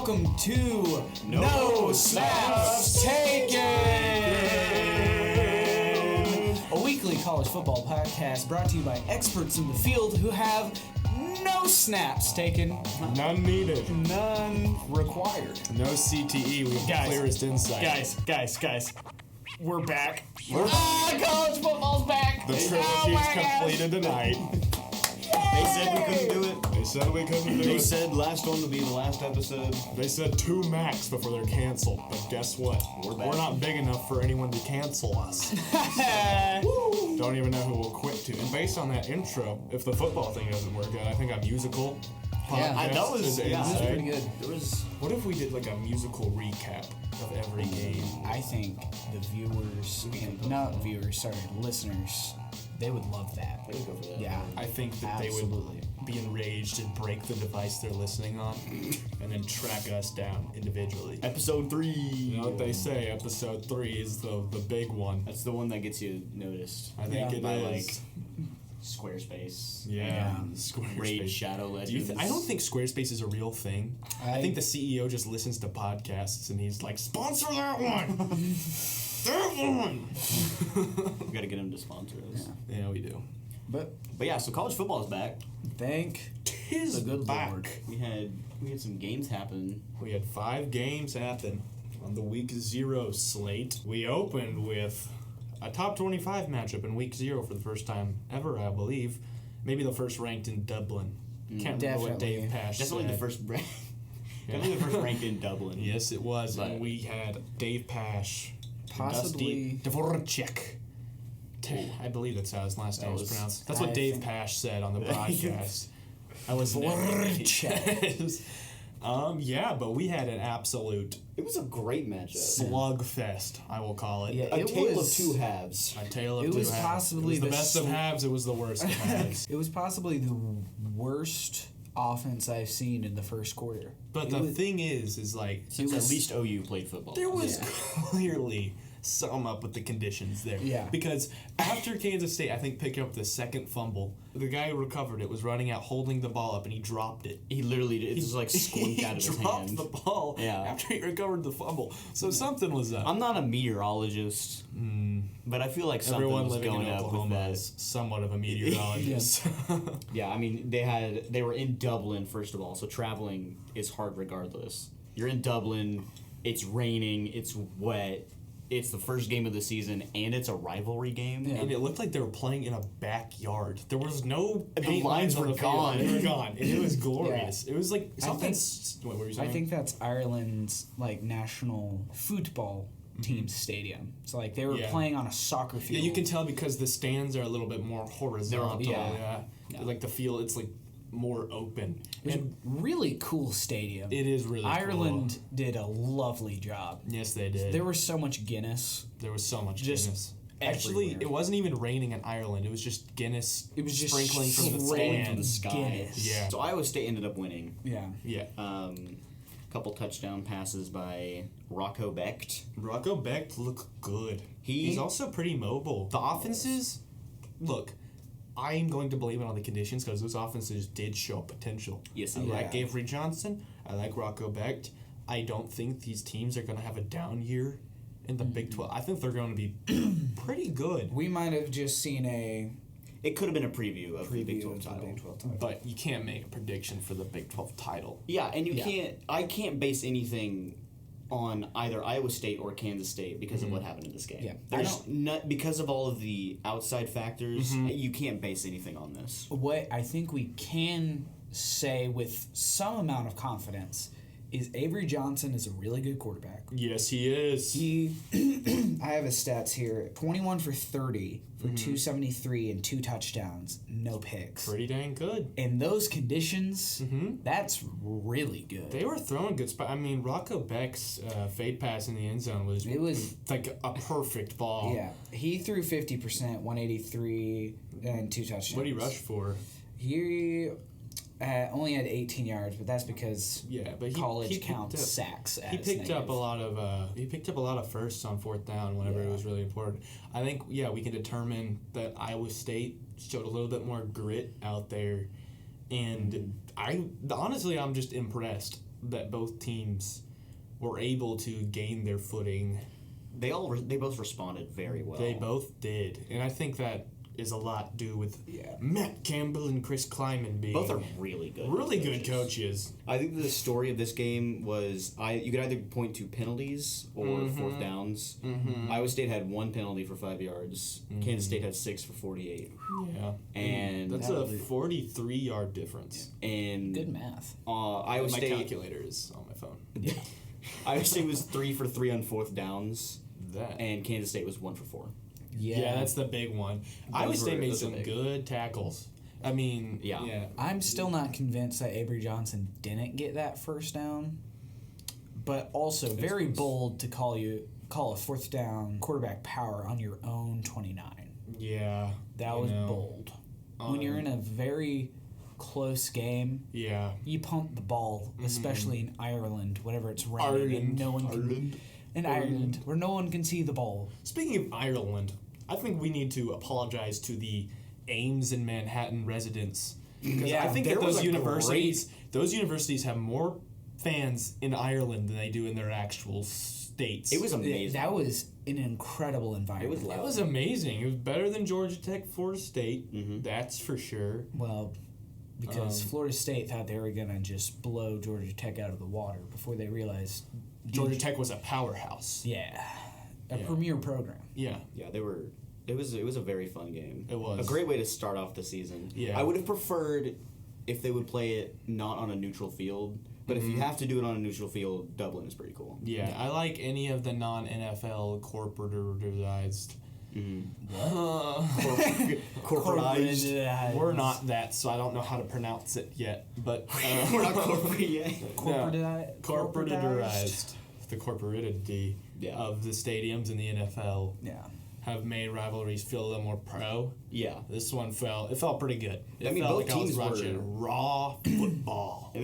welcome to No Snaps Taken, a weekly college football podcast brought to you by experts in the field who have no snaps taken. None needed. None required. No CTE. We have the clearest insight. Guys. We're back. College football's back. The trilogy's completed tonight. They said we couldn't do it. They said we couldn't do it. They said last one will be the last episode. They said 2 max before they're canceled. But guess what? We're not big enough for anyone to cancel us. Don't even know who we'll quit to. And based on that intro, if the football thing doesn't work out, I think a musical podcast that was pretty good. What if we did like a musical recap of every game? I think the listeners, they would love that. They would go for that. Yeah. I think that Absolutely. they would be enraged and break the device they're listening on and then track us down individually. Episode 3. You know what they say, episode 3 is the big one. That's the one that gets you noticed. I think it by is. Squarespace. Yeah. Raid Squarespace. Shadow Legends. I don't think Squarespace is a real thing. I think the CEO just listens to podcasts and he's like, sponsor that one! That one! We gotta get him to sponsor us. Yeah, we do. But yeah, so college football is back. Thank Tis the good back. Lord. We had some games happen. We had 5 games happen on the Week 0 slate. We opened with a top 25 matchup in Week 0 for the first time ever, I believe. Maybe the first ranked in Dublin. Can't remember what Dave Pash Definitely said. the first Definitely the first ranked in Dublin. Yes, it was. But and we had Dave Pash. Possibly Dvorak. I believe that's how his last name was pronounced. That's what Dave Pash said on the broadcast. I was yeah, but we had an absolute It was a great matchup. slugfest, I will call it. Yeah, A tale of two halves. A tale of It two was halves. possibly It was the the best of halves. It was the worst of halves. It was possibly the worst offense I've seen in the first quarter. But the thing is like Since at least OU played football. there was clearly some up with the conditions there. Yeah. Because after Kansas State, I think, picked up the second fumble, the guy who recovered it was running out, holding the ball up, and he dropped it. He literally did. It just like squinked out of his He dropped hand. the ball after he recovered the fumble. So something was up. I'm not a meteorologist, but I feel like something Everyone was living going in up with Oklahoma that. is somewhat of a meteorologist. Yeah, I mean they were in Dublin first of all, so traveling is hard regardless. You're in Dublin, it's raining, it's wet, it's the first game of the season, and it's a rivalry game. And it looked like they were playing in a backyard. There was no paint lines on were the field. gone. They were gone. And it was glorious. It was like something. What were you saying? I think that's Ireland's national football team's stadium. So they were playing on a soccer field. Yeah, you can tell because the stands are a little bit more horizontal. Yeah. Like the field, it's like more open. It was a really cool stadium. It is really Ireland did a lovely job. Yes, they did. There was so much Guinness. There was so much Just Guinness. Actually, everywhere. it wasn't even raining in Ireland. It was just Guinness. It was just sprinkling from the spraying stand. From the sky. Guinness. Yeah. So Iowa State ended up winning. Yeah. Yeah. Couple touchdown passes by Rocco Becht. Rocco Becht looked good. He's also pretty mobile. The offenses, look, I'm going to blame it on the conditions because those offenses did show potential. Yes, I they like did. Avery Johnson. I like Rocco Becht. I don't think these teams are going to have a down year in the Big 12. I think they're going to be pretty good. We might have just seen a It could have been a preview of the Big 12 of the title. Big 12 title. But you can't make a prediction for the Big 12 title. Yeah, and I can't base anything on either Iowa State or Kansas State because of what happened in this game. Yeah. There's not because of all of the outside factors, you can't base anything on this. What I think we can say with some amount of confidence is Avery Johnson is a really good quarterback. Yes, he is. I have his stats here. 21 for 30 for 273 and 2 touchdowns, no picks. Pretty dang good. In those conditions, that's really good. They were throwing good spot. I mean, Rocco Becht's fade pass in the end zone was like a perfect ball. Yeah, he threw 50%, 183, and 2 touchdowns. What did he rush for? He only had 18 yards, but that's because college counts sacks. He picked up a lot of firsts on fourth down whenever it was really important. I think we can determine that Iowa State showed a little bit more grit out there, and honestly I'm just impressed. that both teams were able to gain their footing. They both responded very well. They both did, and I think that is a lot due with Matt Campbell and Chris Kleiman being both are really good. Really good coaches. I think the story of this game was you could either point to penalties or fourth downs. Iowa State had 1 penalty for 5 yards. Kansas State had 6 for 48. Yeah, and that's a 43-yard difference. And good math. Iowa my State calculator is on my phone. Yeah, Iowa State was 3 for 3 on fourth downs. That. And Kansas State was 1 for 4. Yeah, that's the big one. Iowa State made some good tackles. I mean, yeah. I'm still not convinced that Avery Johnson didn't get that first down, but also very bold to call a fourth down quarterback power on your own 29. Yeah. That was bold. When you're in a very close game, you pump the ball, especially in Ireland, whenever it's raining. Ireland, where no one can see the ball. Speaking of Ireland, I think we need to apologize to the Ames and Manhattan residents, because I think that those universities have more fans in Ireland than they do in their actual states. It was amazing. That was an incredible environment. It was loud. It was amazing. It was better than Georgia Tech, Florida State. That's for sure. Well, because Florida State thought they were going to just blow Georgia Tech out of the water before they realized Georgia Tech was a powerhouse. Yeah. A premier program. Yeah. Yeah, they were. It was a very fun game. It was a great way to start off the season. Yeah. I would have preferred if they would play it not on a neutral field, but if you have to do it on a neutral field, Dublin is pretty cool. Yeah, I like any of the non-NFL corporatized. Corporatized. We're not that, so I don't know how to pronounce it yet. But we're not corporate yet. Corporatized. The corporatity of the stadiums in the NFL. Yeah. Have made rivalries feel a little more pro. Yeah. This one felt pretty good. It felt both like teams I was watching raw football.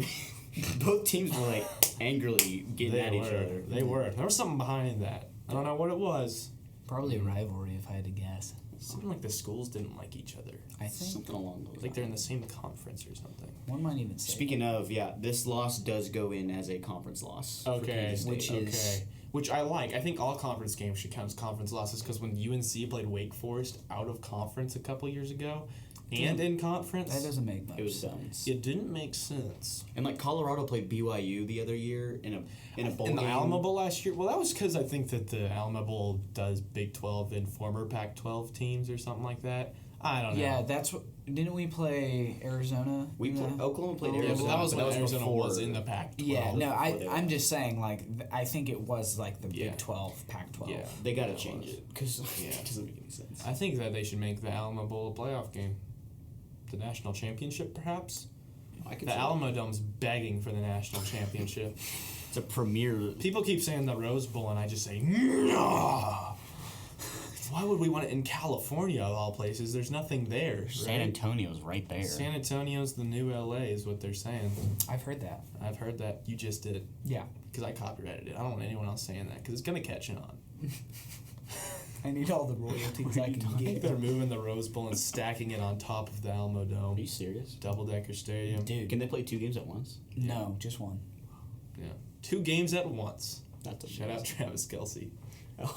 Both teams were like angrily getting at each other. They were. There was something behind that. I don't know what it was. Probably a rivalry, if I had to guess. Something like the schools didn't like each other. I think something along those lines. Like they're in the same conference or something. One might even say. Speaking of, this loss does go in as a conference loss. Okay. Which I like. I think all conference games should count as conference losses, because when UNC played Wake Forest out of conference a couple years ago, and in conference, that doesn't make much sense. It didn't make sense. And like Colorado played BYU the other year in a bowl in the game. Alamo Bowl last year. Well, that was because I think that the Alamo Bowl does Big 12 and former Pac-12 teams or something like that. I don't know. Yeah, that's what. Didn't we play Arizona? Oklahoma played Yeah, Arizona. but that was when Arizona before. was in the Pac-12. Yeah, no, I'm just saying, like, I think it was like the Big 12, Pac-12. Yeah, they got to change it because it doesn't make any sense. I think that they should make the Alamo Bowl a playoff game. The national championship, perhaps? The Alamo Dome's begging for the national championship. It's a premier. People keep saying the Rose Bowl, and I just say, no! Why would we want it in California, of all places? There's nothing there. Right? San Antonio's right there. San Antonio's the new LA, is what they're saying. I've heard that. I've heard that. You just did. Yeah. Because I copyrighted it. I don't want anyone else saying that, because it's going to catch on. I need all the royalties I can I think get. they're moving the Rose Bowl and stacking it on top of the Alamo Dome. Are you serious? Double-decker stadium. Dude. Can they play 2 games at once? No, just one. Yeah. 2 games at once. That's Shout out Travis Kelce. 2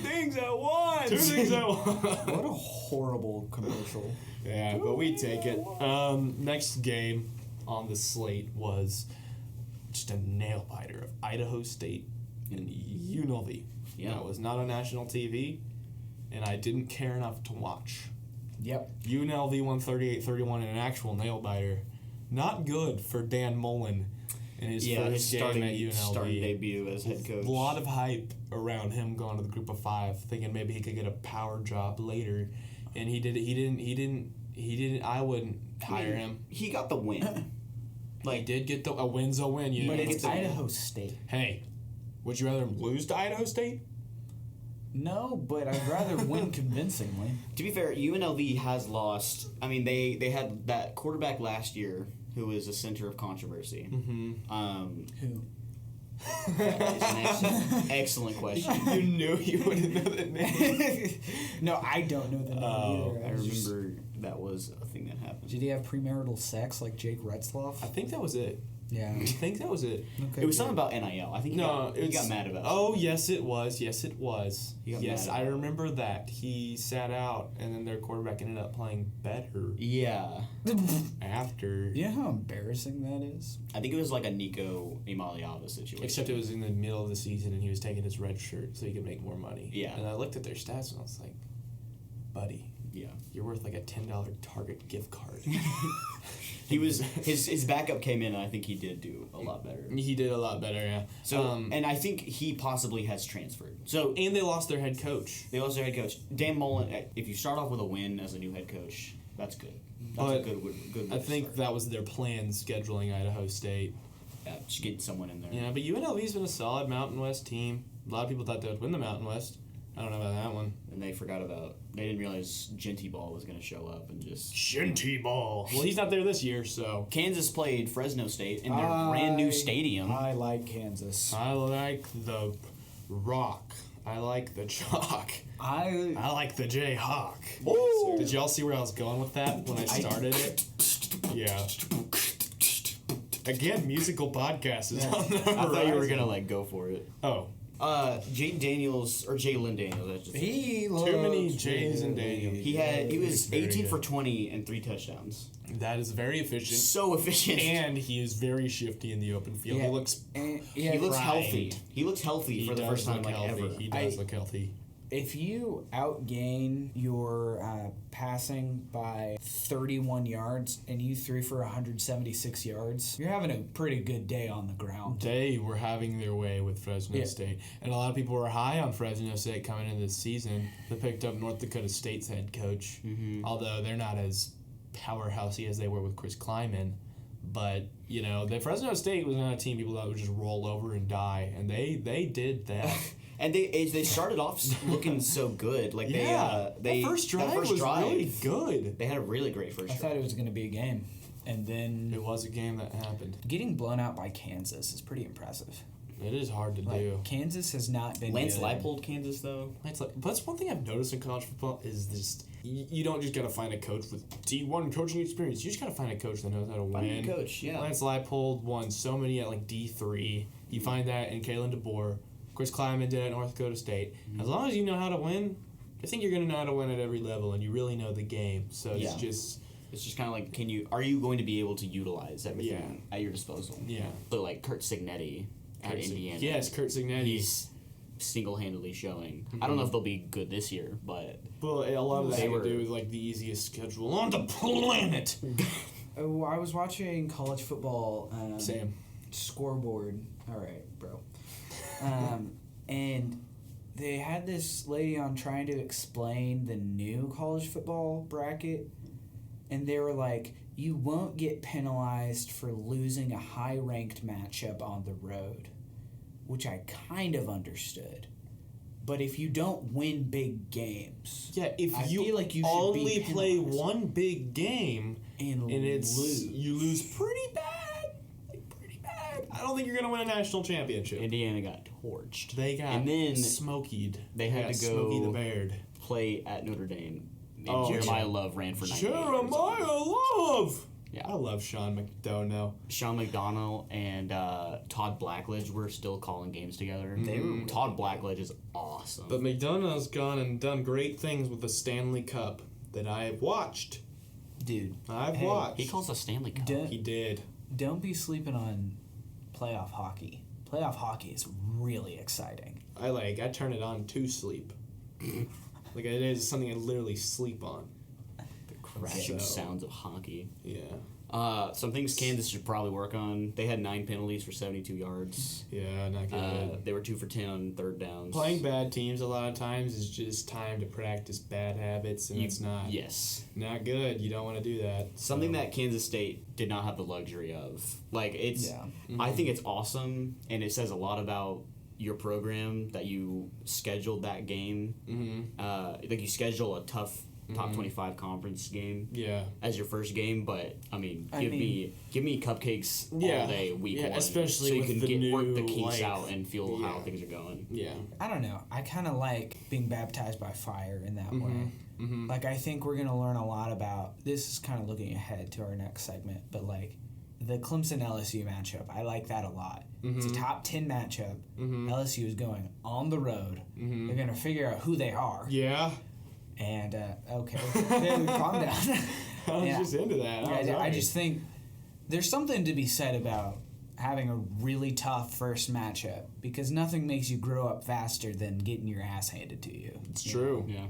things at once! 2 things at once. What a horrible commercial. Yeah, but we take it. Next game on the slate was just a nail-biter of Idaho State and UNLV. Yeah. That was not on national TV, and I didn't care enough to watch. Yep. UNLV won 38-31 in an actual nail-biter. Not good for Dan Mullen in his first game at UNLV. Starting debut as head coach. A lot of hype around him going to the group of 5, thinking maybe he could get a power job later, and he didn't. I wouldn't hire him. He got the win. He did get a win's a win. You But know? it's Idaho State. Hey, would you rather lose to Idaho State? No, but I'd rather win convincingly. To be fair, UNLV has lost. I mean, they had that quarterback last year who was a center of controversy. Mm-hmm. Who? That is an excellent question. You knew you wouldn't know the name. No, I don't know the name either. I remember that was a thing that happened. Did he have premarital sex like Jake Retzloff? I think that was it. Yeah. I think that was it. Okay, it was something about NIL. I think he got mad about it. Oh, yes, it was. Yes, it was. Yes, I remember that. He sat out, and then their quarterback ended up playing better. Yeah. After. You know how embarrassing that is? I think it was like a Nico Imaliava situation. Except it was in the middle of the season, and he was taking his red shirt so he could make more money. Yeah. And I looked at their stats, and I was like, buddy. Yeah. You're worth like a $10 Target gift card. He was his backup came in, and I think he did do a lot better. He did a lot better, yeah. So and I think he possibly has transferred. So and they lost their head coach. Dan Mullen. If you start off with a win as a new head coach, that's good. That's a good way I think start. that was their plan, scheduling Idaho State. Yeah, just get someone in there. Yeah, but UNLV's been a solid Mountain West team. A lot of people thought they would win the Mountain West. I don't know about that one. And they didn't realize Genty Ball was going to show up and just... Genty Ball. Well, he's not there this year, so... Kansas played Fresno State in their brand new stadium. I like Kansas. I like the rock. I like the chalk. I like the Jayhawk. Ooh. Did y'all see where I was going with that when I started it? Yeah. Again, musical podcast is on the I thought you were going to, go for it. Oh. Jayden Daniels, or Jalen Daniels, I should say. Too many Jays and Daniels. He was 18 for 20 and 3 touchdowns. That is very efficient. So efficient. And he is very shifty in the open field. Yeah. He looks healthy. He looks healthy for the first time ever. He does look healthy. If you outgain your passing by 31 yards and you threw for 176 yards, you're having a pretty good day on the ground. They were having their way with Fresno State. And a lot of people were high on Fresno State coming into this season. They picked up North Dakota State's head coach, although they're not as powerhousey as they were with Chris Kleiman. But, the Fresno State was not a team people thought would just roll over and die, and they did that. And they started off looking so good. That first drive was really good. They had a really great first drive. I thought it was going to be a game. And then... It was a game that happened. Getting blown out by Kansas is pretty impressive. It is hard to do. Kansas has not been Lance good. Leipold, Kansas, though. But that's one thing I've noticed in college football is this. You don't just got to find a coach with D1 coaching experience. You just got to find a coach that knows how to win. Find a coach, yeah. Lance Leipold won so many at D3. You find that in Kalen DeBoer. Chris Kleiman did it at North Dakota State. As long as you know how to win, I think you're going to know how to win at every level, and you really know the game. So it's just... It's just kind of like, are you going to be able to utilize everything at your disposal? Yeah. So Kurt Signetti at Indiana. Yes, Kurt Signetti. He's single-handedly showing. I don't know if they'll be good this year, but... Well, a lot of that had to do with the easiest schedule on the planet. Oh, I was watching college football. Sam. Scoreboard. All right, bro. And they had this lady on trying to explain the new college football bracket, and they were like, you won't get penalized for losing a high-ranked matchup on the road, which I kind of understood. But if you don't win big games... Yeah, if I you, feel like you only play one big game and lose. You lose pretty bad. I don't think you're going to win a national championship. Indiana got torched. They got smokied. They had to go Smokey the Beard. Play at Notre Dame. And Jeremiah Love ran for 98 yards. Jeremiah Love! Yeah. I love Sean McDonough. Sean McDonough and Todd Blackledge were still calling games together. Todd Blackledge is awesome. But McDonough's gone and done great things with the Stanley Cup that I have watched. Dude. I've watched. He calls a Stanley Cup. He did. Don't be sleeping on playoff hockey. Playoff hockey is really exciting. I turn it on to sleep. It is something I literally sleep on. The crashing sounds of hockey. Yeah. Some things Kansas should probably work on. They had 9 penalties for 72 yards. Yeah, not good. They were 2 for 10 on third downs. Playing bad teams a lot of times is just time to practice bad habits, and it's not not good. You don't want to do that. Something that Kansas State did not have the luxury of. I think it's awesome, and it says a lot about your program that you scheduled that game. You schedule a tough top 25 conference game. Yeah. As your first game, but give me cupcakes all day week one, especially so you with can the work new, the kinks out and feel how things are going. Yeah. I don't know. I kind of like being baptized by fire in that way. Mm-hmm. Like, I think we're going to learn a lot about, this is kind of looking ahead to our next segment, but like the Clemson-LSU matchup, I like that a lot. Mm-hmm. It's a top 10 matchup. Mm-hmm. LSU is going on the road. Mm-hmm. They're going to figure out who they are. Yeah. And, okay, calm down. I was just into that. I just think there's something to be said about having a really tough first matchup, because nothing makes you grow up faster than getting your ass handed to you. It's true. Yeah.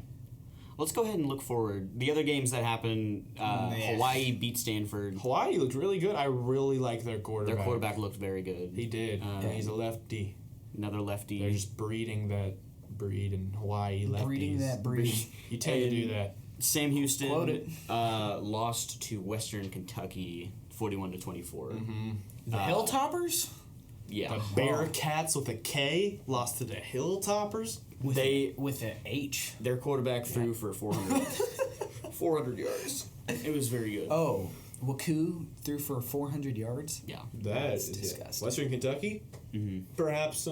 Let's go ahead and look forward. The other games that happened, Hawaii beat Stanford. Hawaii looked really good. I really like their quarterback. Their quarterback looked very good. He did. He's a lefty. Another lefty. They're just breeding that breed in Hawaii. Lefties. Breeding that breed. You tend to do that. Sam Houston lost to Western Kentucky 41-24. Mm-hmm. The Hilltoppers? Yeah. The Bearcats with a K lost to the Hilltoppers. With an H. Their quarterback threw for 400 yards. It was very good. Oh, Waku threw for 400 yards? Yeah. That's disgusting. Western Kentucky? Mm-hmm. Perhaps.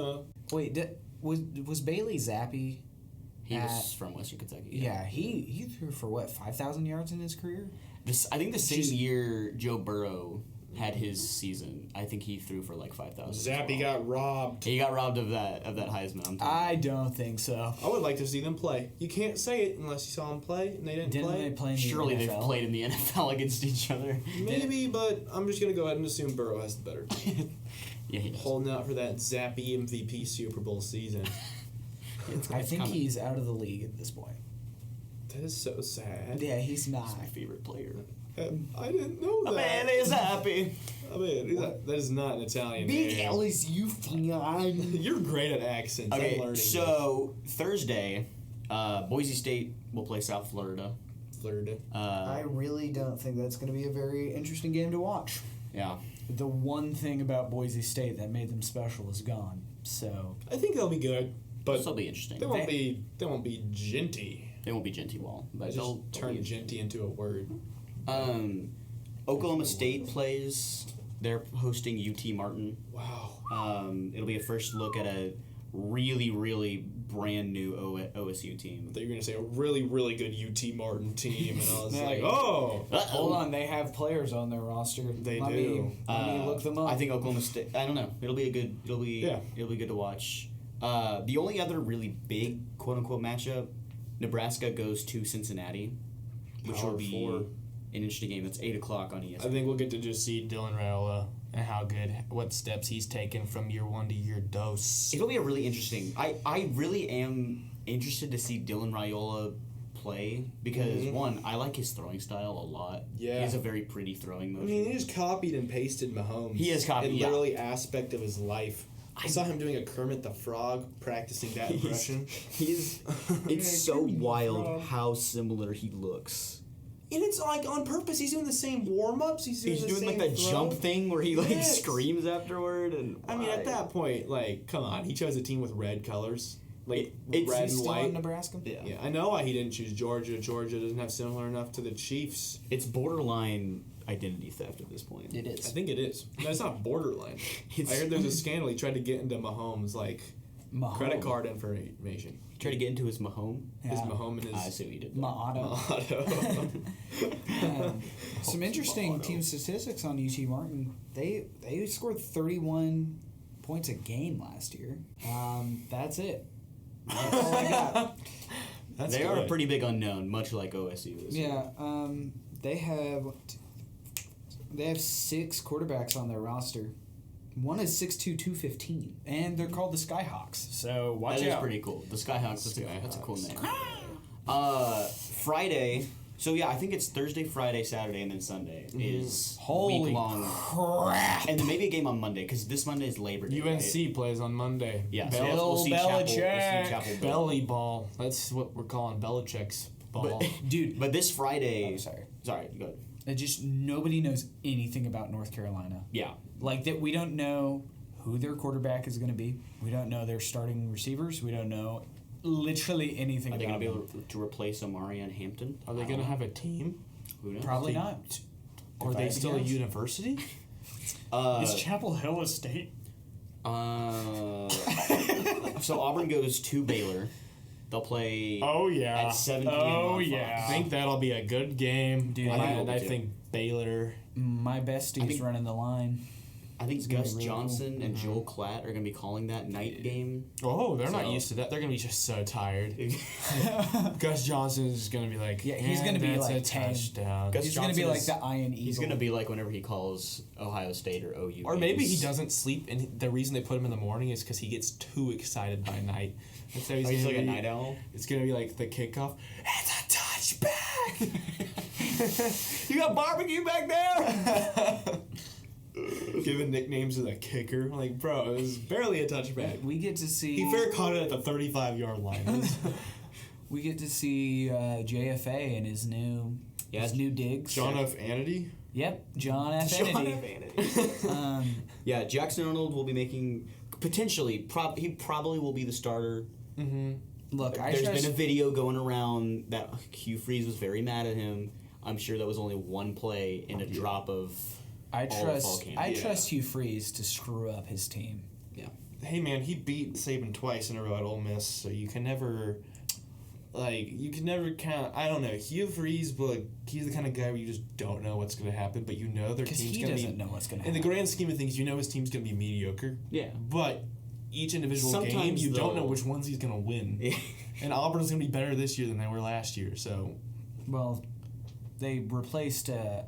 Wait, was Bailey Zappi? He was from Western Kentucky. Yeah, he threw for what, 5,000 yards in his career? I think the same year Joe Burrow had his season, I think he threw for like 5,000. Zappy got robbed. He got robbed of that Heisman. I don't think so. I would like to see them play. You can't say it unless you saw them play, and they didn't play. They play in the Surely NFL? They've played in the NFL against each other. Maybe, but I'm just gonna go ahead and assume Burrow has the better team. Yeah, he does. Holding out for that Zappy MVP Super Bowl season. I think he's out of the league at this point. That is so sad. Yeah, he's not. He's my favorite player. I didn't know that. A man is happy. I mean, that is not an Italian Big name. LSU fan. You're great at accents. Okay, I'm learning. so Thursday, Boise State will play South Florida. I really don't think that's going to be a very interesting game to watch. Yeah. The one thing about Boise State that made them special is gone. So I think they'll be good, but it'll be interesting. They won't be genty. They won't be genty wall, but they'll turn genty into a word. Oklahoma State plays. They're hosting UT Martin. Wow. It'll be a first look at a really, really brand new OSU team. I thought you were going to say a really, really good UT Martin team, and I was like, oh. Hold on, they have players on their roster. They let do. Let me look them up. I think Oklahoma State. I don't know. It'll be good to watch. The only other really big quote unquote matchup, Nebraska goes to Cincinnati, which will be an interesting game. That's 8:00 on ESPN. I think we'll get to just see Dylan Raiola and what steps he's taken from year one to year dos. It'll be a really interesting. I really am interested to see Dylan Raiola play because one, I like his throwing style a lot. Yeah, he has a very pretty throwing motion. I mean, he just copied and pasted Mahomes. He has copied in literally aspect of his life. I saw him doing a Kermit the Frog, practicing that impression. It's so wild how similar he looks. And it's like on purpose. He's doing the same warm-ups. He's doing like that jump thing where he screams afterward. And I mean, at that point, like, come on. He chose a team with red colors. Like, red and white. In Nebraska? Yeah, I know why he didn't choose Georgia. Georgia doesn't have similar enough to the Chiefs. It's borderline identity theft at this point. It is. I think it is. No, it's not borderline. I heard there's a scandal. He tried to get into Mahomes' credit card information. He tried to get into his Mahomes? Yeah. His Mahomes and his... I see what he did. Auto. Some interesting team statistics on UT Martin. They scored 31 points a game last year. That's it. That's all I got. They are a pretty big unknown, much like OSU this year. They have 6 quarterbacks on their roster. One is 6'2", 215, and they're called the Skyhawks. So watch out. That is pretty cool. The Skyhawks. That's a cool name. Friday. So yeah, I think it's Thursday, Friday, Saturday, and then Sunday is week-long. Crap! And then maybe a game on Monday because this Monday is Labor Day. UNC plays on Monday. Yeah, we'll see Belichick. Belly ball. That's what we're calling Belichick's ball. But this Friday. Oh, sorry. Go ahead. Nobody knows anything about North Carolina. Yeah. Like that, we don't know who their quarterback is going to be. We don't know their starting receivers. We don't know literally anything. Are they going to be able to replace Omari and Hampton? Are they going to have a team? Who knows? Probably not. Are they still a university? Is Chapel Hill a state? So Auburn goes to Baylor. They'll play at 7 p.m. on Fox. I think that'll be a good game. Dude, I think Baylor. My bestie's running the line. I think Gus Johnson and Joel Klatt are going to be calling that night game. Oh, they're not used to that. They're going to be just so tired. Gus Johnson is going to be like, he's going to be like a touchdown. He's going to be like the Iron Eagle. He's going to be like whenever he calls Ohio State or OU. Or maybe he doesn't sleep, and the reason they put him in the morning is because he gets too excited by night. And so he's like a night owl? It's going to be like the kickoff. It's a touchback! You got barbecue back there? Giving nicknames to the kicker. Like, bro, it was barely a touchback. We get to see... He fair caught it at the 35-yard line. We get to see JFA and his new digs. John F. Annity? Yep, John F. Annity. Yeah, Jackson Arnold will be making... Potentially, he probably will be the starter. Mm-hmm. Look, there's been a video going around that Hugh Freeze was very mad at him. I'm sure that was only one play in a drop of... I trust Hugh Freeze to screw up his team. Yeah. Hey man, he beat Saban twice in a row at Ole Miss, so you can never count. I don't know. Hugh Freeze, but he's the kind of guy where you just don't know what's going to happen, but you know their team's going to be. Because he doesn't know what's going to happen. In the grand scheme of things, you know his team's going to be mediocre. Yeah. But each individual game, you don't know which ones he's going to win. And Auburn's going to be better this year than they were last year. So, well, they replaced a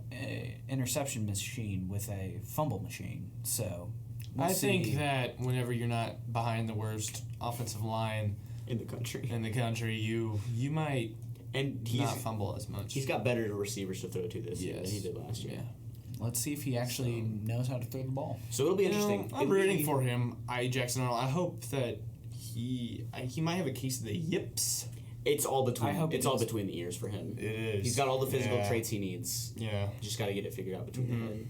interception machine with a fumble machine. So I think that whenever you're not behind the worst offensive line in the country, you might not fumble as much. He's got better receivers to throw to this year than he did last year. Yeah. Let's see if he actually knows how to throw the ball. So it'll be interesting. I'm rooting for him. Jackson Arnold. I hope that he might have a case of the yips. It's all between. All between the ears for him. It is. He's got all the physical traits he needs. Yeah. Just got to get it figured out between the head.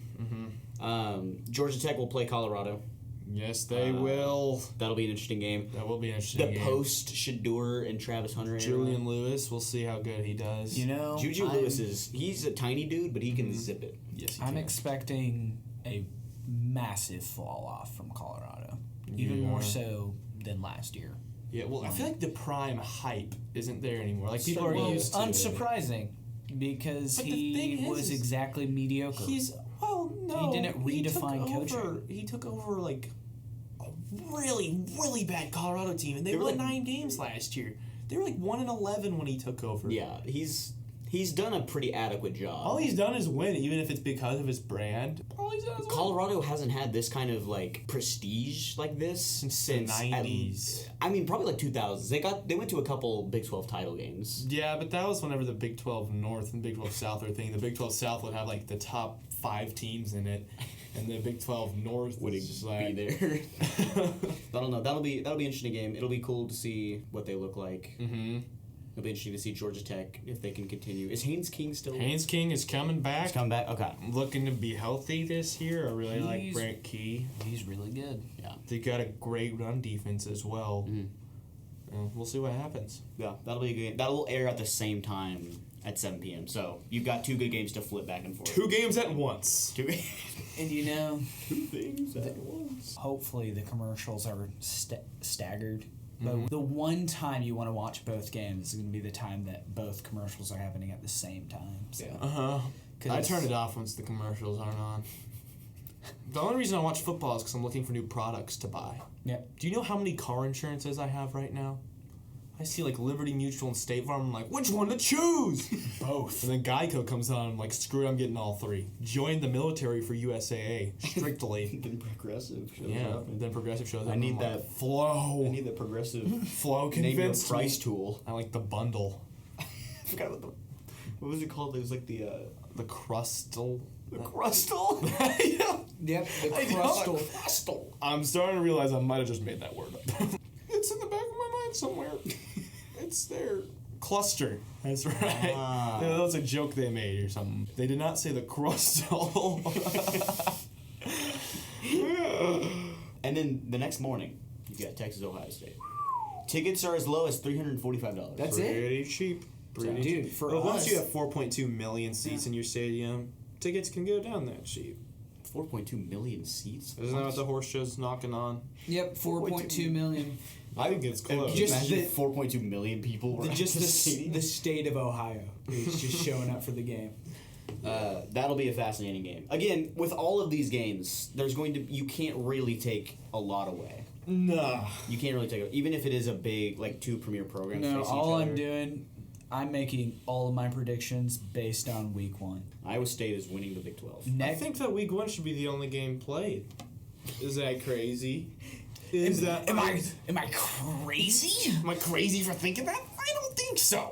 Mm-hmm. Georgia Tech will play Colorado. Yes, they will. That'll be an interesting game. That will be an interesting game. The post Shador and Travis Hunter. Julian Lewis. We'll see how good he does. Juju Lewis he's a tiny dude, but he can zip it. Yes, I'm expecting a massive fall off from Colorado, even more so than last year. Yeah, well, I feel like the prime hype isn't there anymore. Like people are used to unsurprising because he was exactly mediocre. He didn't redefine coaching. He took over like a really, really bad Colorado team, and they won 9 games last year. They were like 1-11 when he took over. Yeah, he's done a pretty adequate job. All he's done is win, even if it's because of his brand. Colorado hasn't had this kind of like prestige like this since the 90s. Probably like 2000s. They went to a couple Big 12 title games. Yeah, but that was whenever the Big 12 North and Big 12 South were a thing. The Big 12 South would have like the top 5 teams in it, and the Big 12 North would be there. I don't know. That'll be an interesting game. It'll be cool to see what they look like. Mm-hmm. It'll be interesting to see Georgia Tech if they can continue. Is Haynes King still? Haynes King is coming back. He's coming back. Okay. Looking to be healthy this year. I really like Brent Key. He's really good. Yeah. They got a great run defense as well. Mm-hmm. We'll see what happens. Yeah, that'll be a good game. That'll air at the same time at 7 p.m. So you've got 2 good games to flip back and forth. 2 games at once. 2 And 2 things at once. Hopefully the commercials are staggered. But the one time you want to watch both games is going to be the time that both commercials are happening at the same time. So. Yeah. I turn it off once the commercials aren't on. The only reason I watch football is because I'm looking for new products to buy. Yep. Do you know how many car insurances I have right now? I see like Liberty Mutual and State Farm. I'm like, which one to choose? Both. And then Geico comes on. I'm like, screw it, I'm getting all 3. Join the military for USAA strictly. Then Progressive shows up. Then Progressive shows up. I need that Flow. I need the Progressive Flow name your convinced price tool. I like the bundle. I forgot what was it called? It was like the Crustal. The Crustal? Yeah. Yep, the Crustal. I'm starting to realize I might have just made that word up. It's in the back of my mind somewhere. It's there. Cluster. That's right. Yeah, that was a joke they made or something. They did not say the Crustal. And then the next morning, you got Texas, Ohio State. Tickets are as low as $345. That's it? Pretty cheap. Pretty Dude, cheap. for But us, once you have 4.2 million seats in your stadium, tickets can go down that cheap. 4.2 million seats? Isn't that what the horse show's knocking on? Yep, 4.2 million. I think it's close. Just Imagine the- 4.2 million people were Just at the stadium. the state of Ohio is just showing up for the game. That'll be a fascinating game. Again, with all of these games, you can't really take a lot away. Nah. You can't really take it, even if it is a big, like, two premier programs. No, facing all each I'm other. doing, I'm making all of my predictions based on week 1. Iowa State is winning the Big 12. I think that week 1 should be the only game played. Is that crazy? Am I crazy? Am I crazy for thinking that? I don't think so.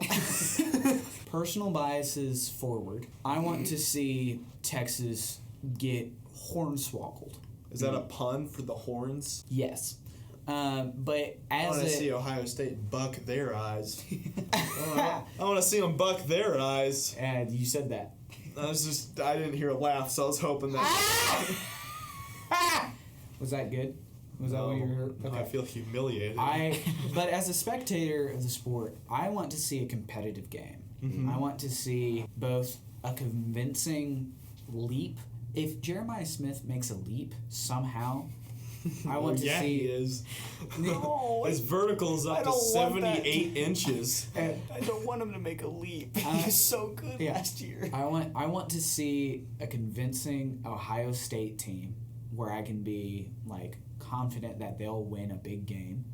Personal biases forward. I want to see Texas get hornswoggled. Is that a pun for the horns? Yes. But I as want to see a... Ohio State buck their eyes. I want to see them buck their eyes. And you said that. I didn't hear a laugh, so I was hoping that. Was that good? Was that what you heard? No, I feel humiliated. But as a spectator of the sport, I want to see a competitive game. Mm-hmm. I want to see both a convincing leap. If Jeremiah Smith makes a leap somehow, I want to see. He is. No, his vertical is up to 78 inches. I don't want him to make a leap. He was so good last year. I want to see a convincing Ohio State team where I can be like confident that they'll win a big game.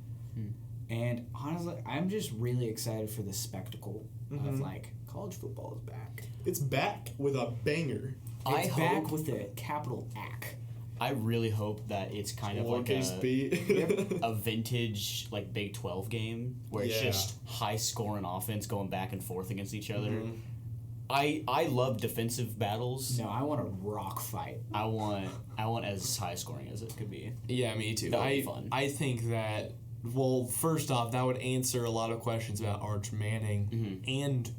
And honestly, I'm just really excited for the spectacle of like college football is back. It's back with a banger. It's back with a capital AC. I really hope that it's kind of like a vintage like Big 12 game where it's just high scoring offense going back and forth against each other. Mm-hmm. I love defensive battles. No, I want a rock fight. I want as high scoring as it could be. Yeah, me too. That would be fun. I think that, well, first off, that would answer a lot of questions about Arch Manning and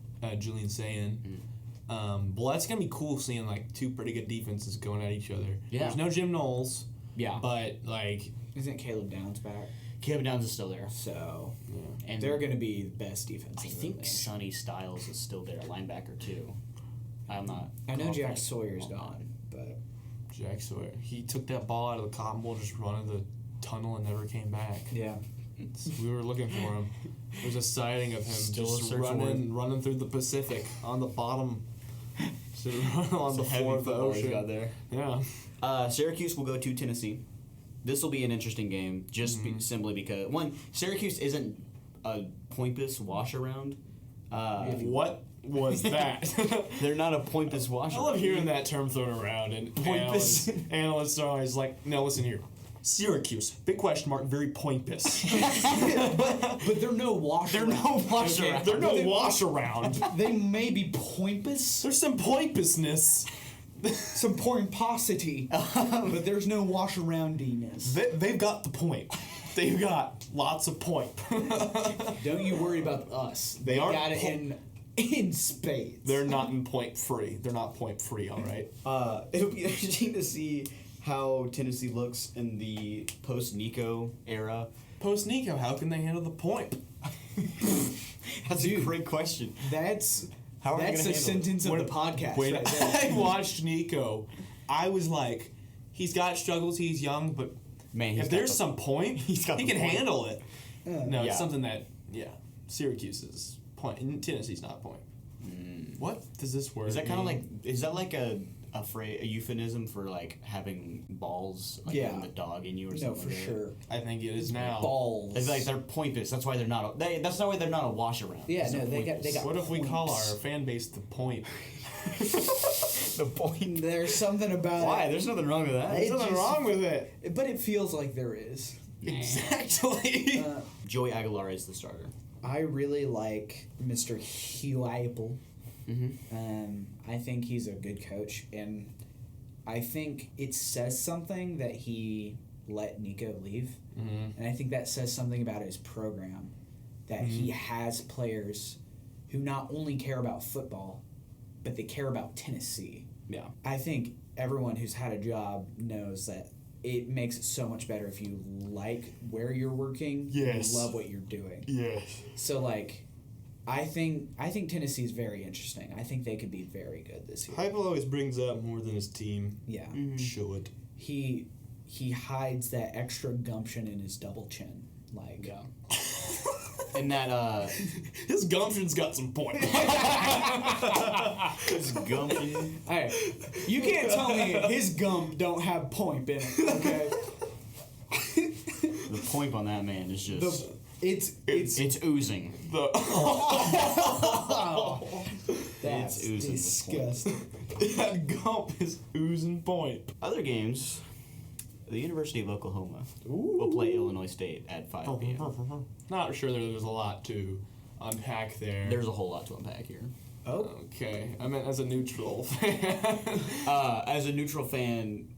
Julian Sayin. Well, that's going to be cool seeing, like, two pretty good defenses going at each other. Yeah. There's no Jim Knowles. Yeah. But, like... Isn't Caleb Downs back? Caleb Downs is still there. So, and they're going to be the best defense. I think Sonny Styles is still there, linebacker, too. I'm not... I know Jack Sawyer's gone, but... Jack Sawyer. He took that ball out of the Cotton Bowl, just running the tunnel and never came back. Yeah. We were looking for him. There's a sighting of him Still just running through the Pacific on the bottom... on the floor of the ocean. Got there. Yeah. Syracuse will go to Tennessee. This will be an interesting game, just simply because one, Syracuse isn't a pointless wash around. What was that? They're not a pointless wash. I love hearing that term thrown around, and analysts are always like, "No, listen here." Syracuse, big question mark, very pointless. but they're no wash around. They're no wash around. They may be pointless. There's some pointlessness. Some pomposity. But there's no wash aroundiness. They've got the point. They've got lots of point. Don't you worry about us. They got it in spades. They're not in point free. They're not point free, all right? It'll be interesting to see how Tennessee looks in the post-Nico era. Post-Nico, how can they handle the point? That's a great question. That's How are they the gonna sentence of the podcast When right there. I watched Nico, I was like, he's got struggles, he's young, but man, if there's some point, he can handle it. No, Yeah. it's something that, Syracuse is point, and Tennessee's not point. What does this word Is that kind of mean? is that like a euphemism for like having balls, like having the dog in you or something? No, for sure. I think it is now. Balls. It's like they're pointless. That's why they're not. That's not why they're not a wash around. Yeah, no, they got. What if we points. call our fan base the point? The point. There's something about Why? it. There's nothing wrong with that. There's nothing wrong with it. But it feels like there is. Exactly. Joey Aguilar is the starter. I really like Mr. Heupel. I think he's a good coach, and I think it says something that he let Nico leave, and I think that says something about his program, that he has players who not only care about football, but they care about Tennessee. Yeah. I think everyone who's had a job knows that it makes it so much better if you like where you're working. Yes. You love what you're doing. Yes. So like, I think Tennessee is very interesting. I think they could be very good this year. Heupel always brings up more than his team. Yeah. Should. He hides that extra gumption in his double chin. Like. Yeah. And that his gumption's got some point. his gumption. Hey, you can't tell me his gum don't have point in it. Okay. The point on that man is just it's oozing. That's it's oozing. disgusting. That gump is oozing point. Other games. The University of Oklahoma will play Illinois State at 5 p.m. Not sure there's a lot to unpack there. There's a whole lot to unpack here. Oh. Okay. I meant as a neutral fan. As a neutral fan,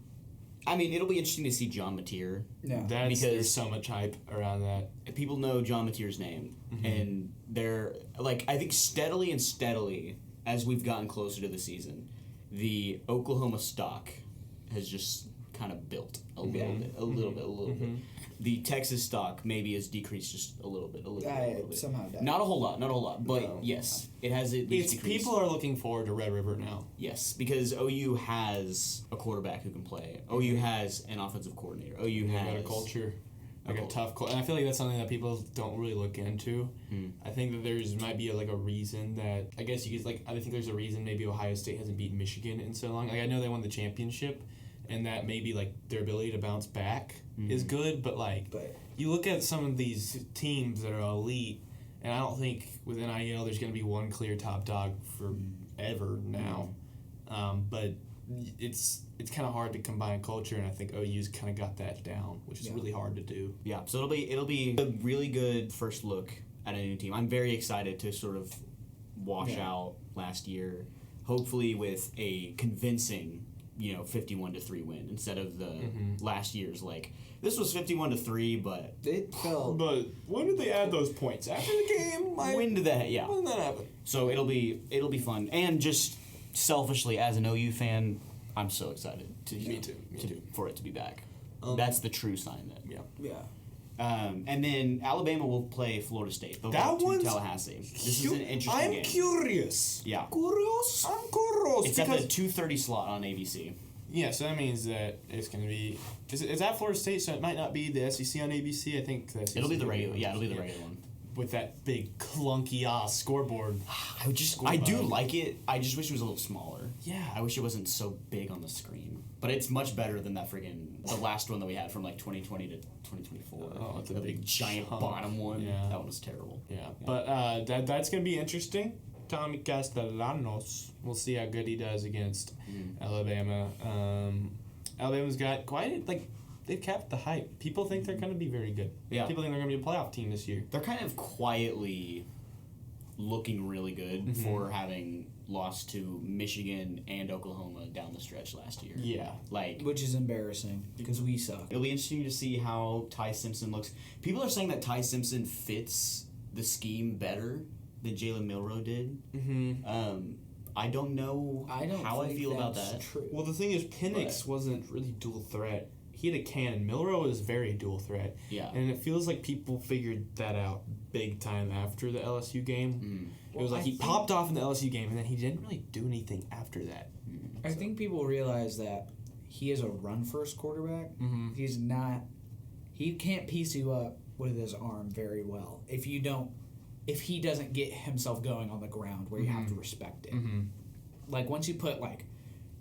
I mean, it'll be interesting to see John Mateer. Yeah. Because there's so much hype around that. People know John Mateer's name. And they're, like, I think steadily, as we've gotten closer to the season, the Oklahoma stock has just kind of built a little bit. The Texas stock maybe has decreased just a little bit. Somehow does. Not a whole lot, but yes, it has at least decreased. People are looking forward to Red River now. Yes, because OU has a quarterback who can play. OU has an offensive coordinator. OU has got a culture. Like a tough culture. And I feel like that's something that people don't really look into. I think that there's might be a reason that, I guess you could, I think there's a reason maybe Ohio State hasn't beaten Michigan in so long. Like, I know they won the championship, and that maybe their ability to bounce back is good, but you look at some of these teams that are elite, and I don't think with NIL there's going to be one clear top dog forever now. But it's kind of hard to combine culture, and I think OU's kind of got that down, which is really hard to do. Yeah, so it'll be a really good first look at a new team. I'm very excited to sort of wash out last year, hopefully with a convincing 51-3 win instead of the last year's this was 51-3, but it felt. But when did they add those points after the game? When did that? Yeah. When did that happen? So it'll be fun, and just selfishly as an OU fan, I'm so excited Me too. for it to be back. That's the true sign then. Yeah. And then Alabama will play Florida State. They'll That go to one's Tallahassee. This is an interesting game. I'm curious. Yeah. Curious? I'm curious. It's at the 2:30 slot on ABC. Yeah, so that means that it's going to be... Is that Florida State, so it might not be the SEC on ABC? I think the SEC... It'll be the regular. Yeah, it'll be the regular one. With that big clunky scoreboard. I do like it. I just wish it was a little smaller. Yeah. I wish it wasn't so big on the screen. But it's much better than that the last one that we had from 2020 to 2024. Oh, it's a big giant bottom one. Yeah. That one was terrible. Yeah. But that's going to be interesting. Tommy Castellanos. We'll see how good he does against Alabama. Alabama's got quite they've capped the hype. People think they're going to be very good. Yeah. People think they're going to be a playoff team this year. They're kind of quietly looking really good for having lost to Michigan and Oklahoma down the stretch last year. Yeah. Which is embarrassing because we suck. It'll be interesting to see how Ty Simpson looks. People are saying that Ty Simpson fits the scheme better than Jalen Milroe did. I don't know how I feel about that. True. Well, the thing is, Penix wasn't really dual threat. He had a cannon. Milroe is very dual threat. Yeah. And it feels like people figured that out big time after the LSU game. It was he popped off in the LSU game, and then he didn't really do anything after that. I think people realize that he is a run-first quarterback. He's not... He can't piece you up with his arm very well if he doesn't get himself going on the ground where you have to respect it. Once you put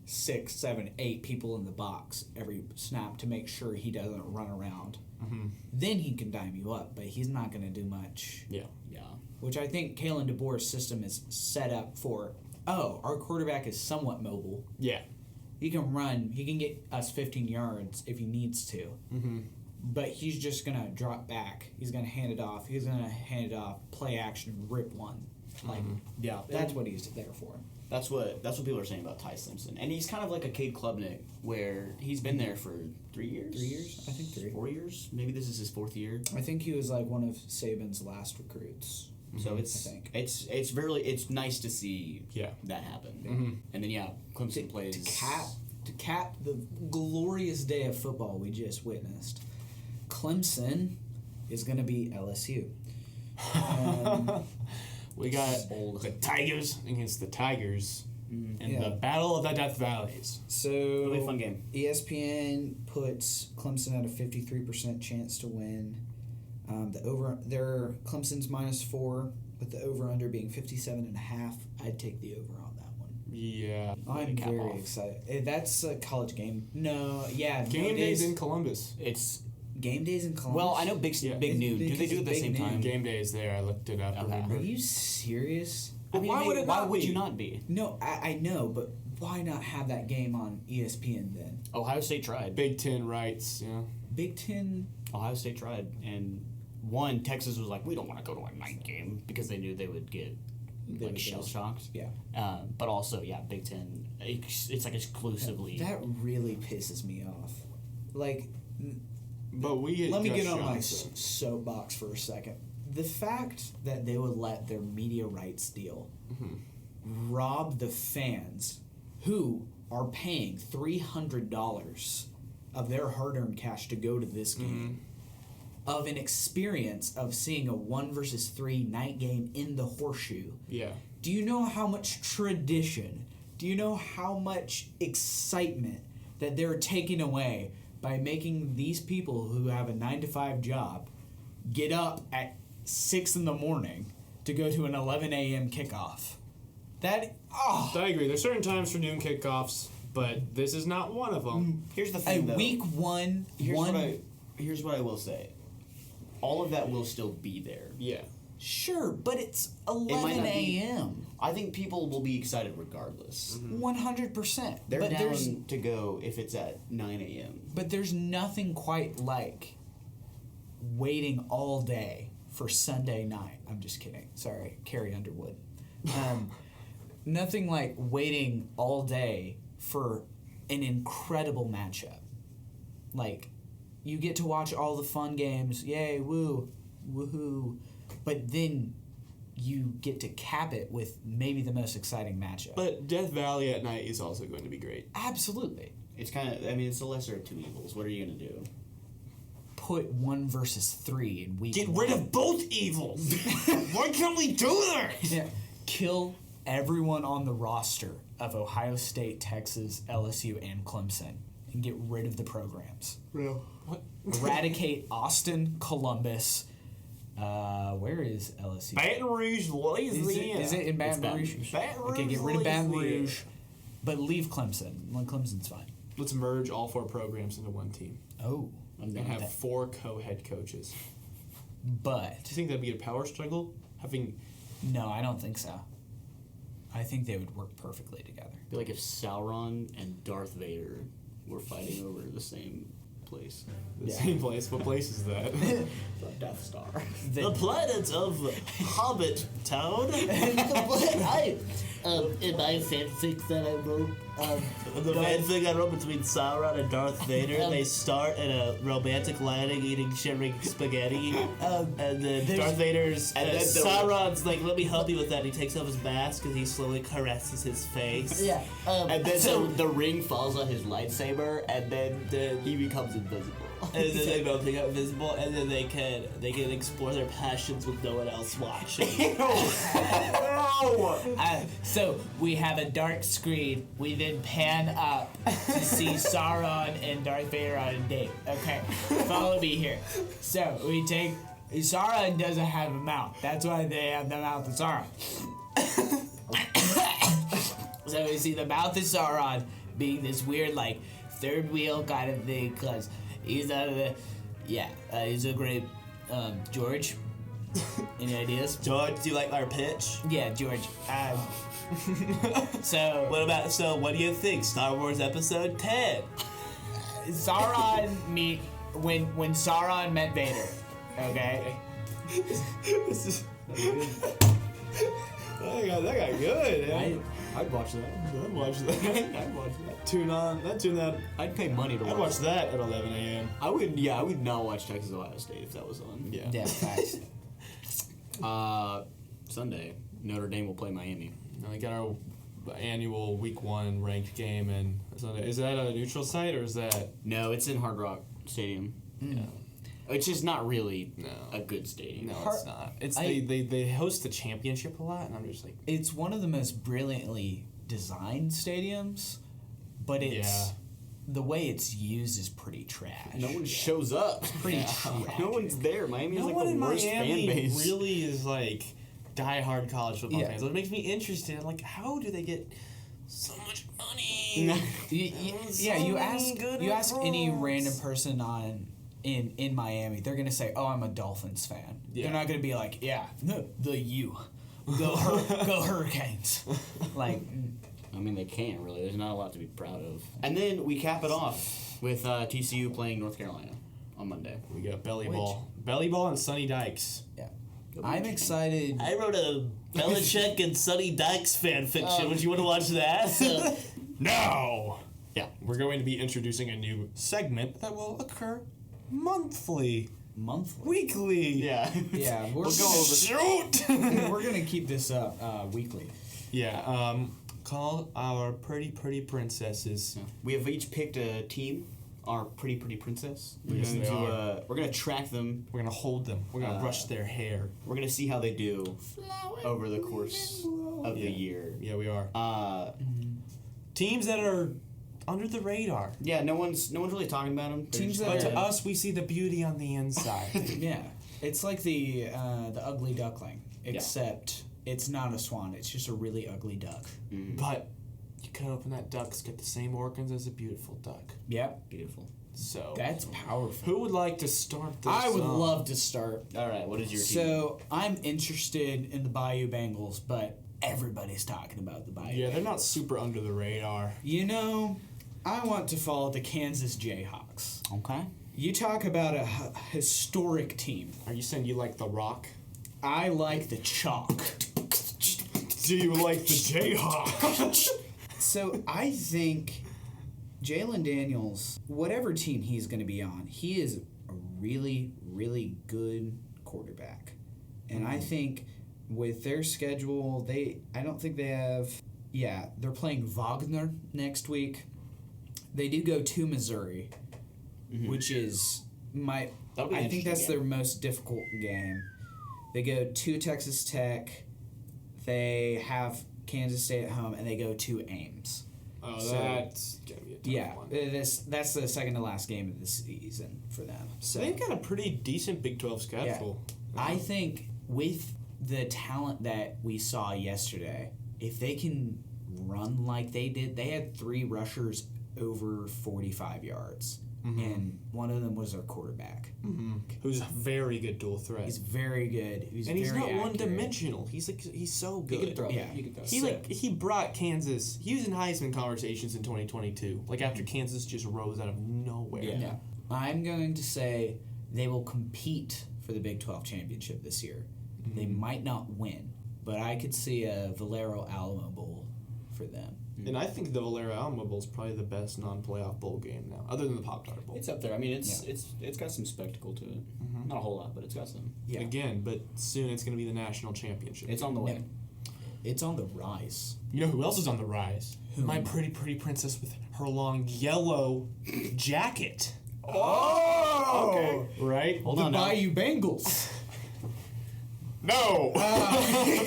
6, 7, 8 people in the box every snap to make sure he doesn't run around, then he can dime you up, but he's not going to do much. Yeah. Which I think Kalen DeBoer's system is set up for, our quarterback is somewhat mobile. Yeah. He can run. He can get us 15 yards if he needs to. But he's just going to drop back. He's going to hand it off. Play action, rip one. That's what he's there for. That's what people are saying about Ty Simpson. And he's kind of like a Cade Klubnik, where he's been there for 3 years? 3 years? I think 3. 4 years? Maybe this is his 4th year. I think he was one of Saban's last recruits. So it's nice to see that happen. And then Clemson plays. To cap to cap the glorious day of football we just witnessed, Clemson is going to be LSU. We got the Tigers against the Tigers in the Battle of the Death Valleys. So it'll be a fun game. ESPN puts Clemson at a 53% chance to win. Clemson's -4, with the over/under being 57.5. I'd take the over on that one. Yeah, I'm very excited. That's a college game. No, yeah, game days in Columbus. It's game days in Columbus. well, I know Big Noon. Do they do it at the same time? Game days there. I looked it up. Are you serious? I mean, why would you not be? No, I know, but why not have that game on ESPN then? Ohio State tried. Big Ten rights, yeah. Big Ten. Ohio State tried, and Texas was like, we don't want to go to a night game because they knew they would get shell shocked. Yeah. But also, Big Ten. It's like exclusively. That really pisses me off. Like. But let me get on my soapbox for a second. The fact that they would let their media rights deal rob the fans who are paying $300 of their hard-earned cash to go to this game of an experience of seeing a 1-3 night game in the Horseshoe. Yeah. Do you know how much tradition, do you know how much excitement that they're taking away by making these people who have a 9-to-5 job get up at 6 in the morning to go to an 11 a.m. kickoff? I agree. There's certain times for noon kickoffs, but this is not one of them. Here's the thing, though. Week one. Here's what I will say. All of that will still be there. Yeah. Sure, but it's 11 a.m. I think people will be excited regardless. 100%. They're down to go if it's at 9 a.m. But there's nothing quite like waiting all day for Sunday night. I'm just kidding. Sorry, Carrie Underwood. Nothing like waiting all day for an incredible matchup. Like, you get to watch all the fun games. Yay, woo, woohoo. But then you get to cap it with maybe the most exciting matchup. But Death Valley at night is also going to be great. Absolutely. It's it's the lesser of two evils. What are you going to do? Put 1-3 in week Get one. rid of both evils! Why can't we do that? Yeah. Kill everyone on the roster of Ohio State, Texas, LSU, and Clemson and get rid of the programs. Real. What? Eradicate Austin, Columbus. Where is LSU? Baton Rouge, Louisiana. Is it in Baton Rouge? Baton Rouge, okay, get rid of Baton Rouge, but leave Clemson. Clemson's fine. Let's merge all 4 programs into one team. Oh. And have 4 co-head coaches. But do you think that'd be a power struggle? No, I don't think so. I think they would work perfectly together. It'd be like if Sauron and Darth Vader were fighting over the same place. Same place? What place is that? The Death Star. The planet of Hobbit Town. In my fanfic that I wrote, the fanfic I wrote between Sauron and Darth Vader, they start at a romantic landing eating shimmering spaghetti, and then Darth Vader's Sauron's like, let me help you with that. He takes off his mask and he slowly caresses his face. Yeah. And then the ring falls on his lightsaber, and then he becomes invisible. And then they both become invisible, and then they can explore their passions with no one else watching. So we have a dark screen. We then pan up to see Sauron and Darth Vader on a date. Okay, follow me here. So we take Sauron doesn't have a mouth. That's why they have the mouth of Sauron. So we see the mouth of Sauron being this weird like third wheel kind of thing because he's out of the he's a great George. Any ideas? George, do you like our pitch? Yeah, George. So what do you think? Star Wars Episode 10. Sauron when Sauron met Vader. Okay. That got good. Man. I'd watch that. I'd watch that. Tune that. I'd pay money to watch. I'd watch that at 11 a.m. I would not watch Texas Ohio State if that was on. Yeah, facts. Sunday, Notre Dame will play Miami. Now we got our annual Week 1 ranked game, and is that a neutral site or is that? No, it's in Hard Rock Stadium. Mm. Yeah. Which is not really a good stadium. No, it's not. It's they host the championship a lot, and I'm just like, it's one of the most brilliantly designed stadiums, but it's the way it's used is pretty trash. No one shows up. Pretty trash. No one's there. Miami is no like one the in worst Miami fan base. really is like diehard college football Yeah. fans. So it makes me interested. I'm like, how do they get so much money? You ask any random person in Miami, they're gonna say, "Oh, I'm a Dolphins fan." Yeah. They're not gonna be like, "Yeah, the U, go Hurricanes." Like, I mean, they can't really. There's not a lot to be proud of. And then we cap it off with TCU playing North Carolina on Monday. We got belly ball and Sonny Dykes. yeah, I'm excited. I wrote a Belichick and Sonny Dykes fan fiction. Would you want to watch that? No! Yeah, we're going to be introducing a new segment that will occur monthly. Weekly. Yeah. Yeah, We'll go over. Shoot! we're gonna keep this up weekly. Yeah, call our pretty princesses. We have each picked a team. Our pretty princess. Yes, they are. We're gonna track them. We're gonna hold them. We're gonna brush their hair. We're gonna see how they do over the course of the year. Yeah, we are. Teams that are under the radar. Yeah, no one's really talking about them. Teams that But to us, we see the beauty on the inside. Yeah, it's like the ugly duckling, except it's not a swan. It's just a really ugly duck. But you could open that duck, it's got the same organs as a beautiful duck. Yep, Beautiful. So that's powerful. who would like to start this? I would love to start. All right, what is your team? So I'm interested in the Bayou Bengals, but everybody's talking about the Bayou. Yeah, they're not super under the radar. You know, I want to follow the Kansas Jayhawks. Okay. You talk about a historic team. Are you saying you like the Rock? I like the chalk. Do you like the Jayhawk? So I think Jalen Daniels, whatever team he's going to be on, he is a really, really good quarterback. And I think with their schedule, I don't think they have... Yeah, they're playing Wagner next week. They do go to Missouri, which is I think that's their most difficult game. They go to Texas Tech. They have Kansas State at home, and they go to Ames. Oh, So, that's gonna be a tough one. That's the second to last game of the season for them. So They've got a pretty decent Big 12 schedule. I think with the talent that we saw yesterday, if they can run like they did, they had 3 rushers over 45 yards, and one of them was their quarterback. Who's a very good dual threat. He's very good. He's and he's very not accurate. one-dimensional. He's so good. He can throw. Yeah. He can throw. He brought Kansas. He was in Heisman conversations in 2022. Like after Kansas just rose out of nowhere. Yeah. I'm going to say they will compete for the Big 12 championship this year. They might not win, but I could see a Valero Alamo Bowl for them. And I think the Valero Alamo Bowl is probably the best non-playoff bowl game now, other than the Pop-Tart Bowl. It's up there. I mean, it's got some spectacle to it. Not a whole lot, but it's got some. Yeah. Again, but soon it's going to be the national championship. It's on the way. It's on the rise. You know who else is on the rise? My pretty princess with her long yellow jacket. Oh! Okay. Right? Hold The on now. Bayou Bengals. No! Dang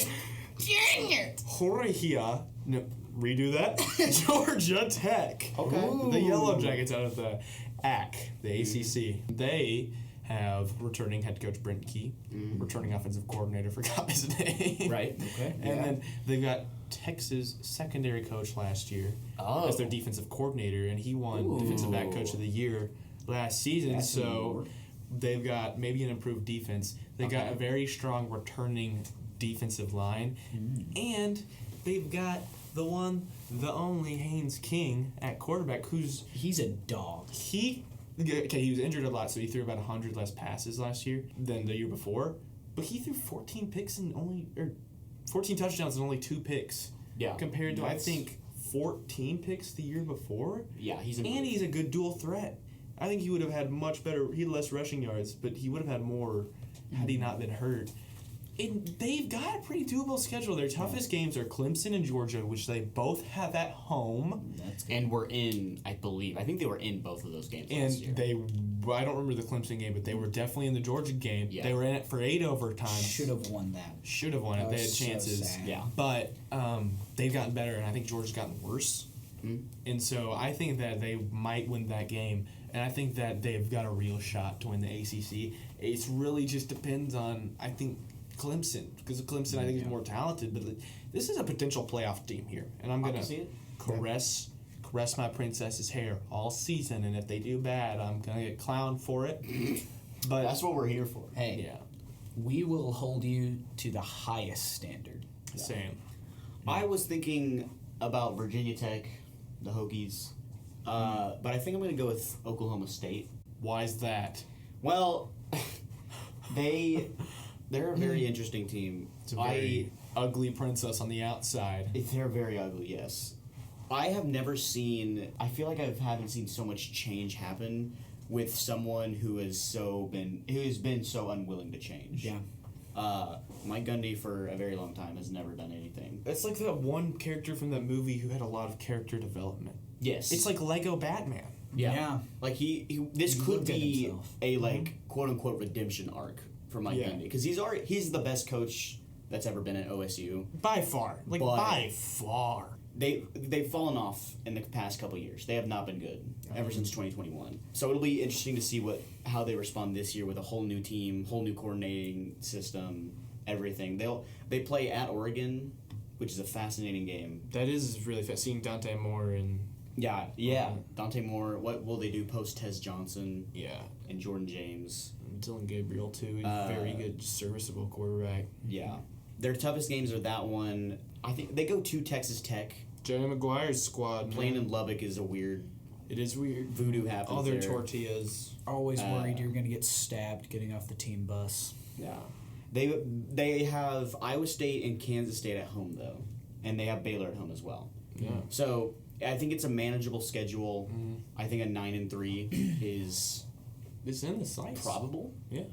it! Horahia. No, redo that. Georgia Tech. Okay. The Yellow Jackets out of the ACC, the ACC. They have returning head coach Brent Key, returning offensive coordinator, forgot his name. Right. Okay. And then they've got Texas secondary coach last year as their defensive coordinator, and he won defensive back coach of the year last season. So they've got maybe an improved defense. They've got a very strong returning defensive line, and they've got the one, the only Haynes King at quarterback, he's a dog. he was injured a lot, so he threw about 100 less passes last year than the year before. But he threw 14 touchdowns and only 2 picks. Yeah. Compared to I think 14 picks the year before. Yeah, he's he's a good dual threat. I think he would have had he had less rushing yards, but he would have had more had he not been hurt. they've got a pretty doable schedule. Their toughest games are Clemson and Georgia, which they both have at home. And we're in, I think they were in both of those games last year. And I don't remember the Clemson game, but they were definitely in the Georgia game. Yeah. They were in it for 8 overtime. Should have won that. Should have won it. They had chances. So yeah. But they've gotten better, and I think Georgia's gotten worse. Mm-hmm. And so I think that they might win that game, and I think that they've got a real shot to win the ACC. It really just depends on, I think, Clemson, because Clemson I think is more talented, but this is a potential playoff team here, and I'm gonna caress my princess's hair all season, and if they do bad, I'm gonna get clowned for it. But that's what we're here for. Hey, yeah, we will hold you to the highest standard. Yeah. Same. I was thinking about Virginia Tech, the Hokies, but I think I'm gonna go with Oklahoma State. Why is that? Well, they're a very interesting team. It's a very ugly princess on the outside. They're very ugly, yes. I have never seen... I feel like I haven't seen so much change happen with someone who has been so unwilling to change. Yeah. Mike Gundy, for a very long time, has never done anything. It's like that one character from that movie who had a lot of character development. Yes. It's like Lego Batman. Yeah. Like, this could be a, quote-unquote redemption arc for Mike Gundy, because he's the best coach that's ever been at OSU by far. By far. They've fallen off in the past couple years. They have not been good ever since 2021. So it'll be interesting to see how they respond this year with a whole new team, whole new coordinating system, everything. They play at Oregon, which is a fascinating game. That is really fast. Seeing Dante Moore and Dante Moore. What will they do post Tez Johnson? Yeah, and Jordan James. Dylan Gabriel too. He's a very good, serviceable quarterback. Yeah, their toughest games are that one. I think they go to Texas Tech. Jerry Maguire's squad. Playing in Lubbock is a weird. It is weird. Voodoo happens. All their there. Tortillas. Always worried you're going to get stabbed getting off the team bus. Yeah, they have Iowa State and Kansas State at home though, and they have Baylor at home as well. Yeah. So I think it's a manageable schedule. Mm-hmm. I think a 9-3 is. It's in the sights. Probable. Yeah.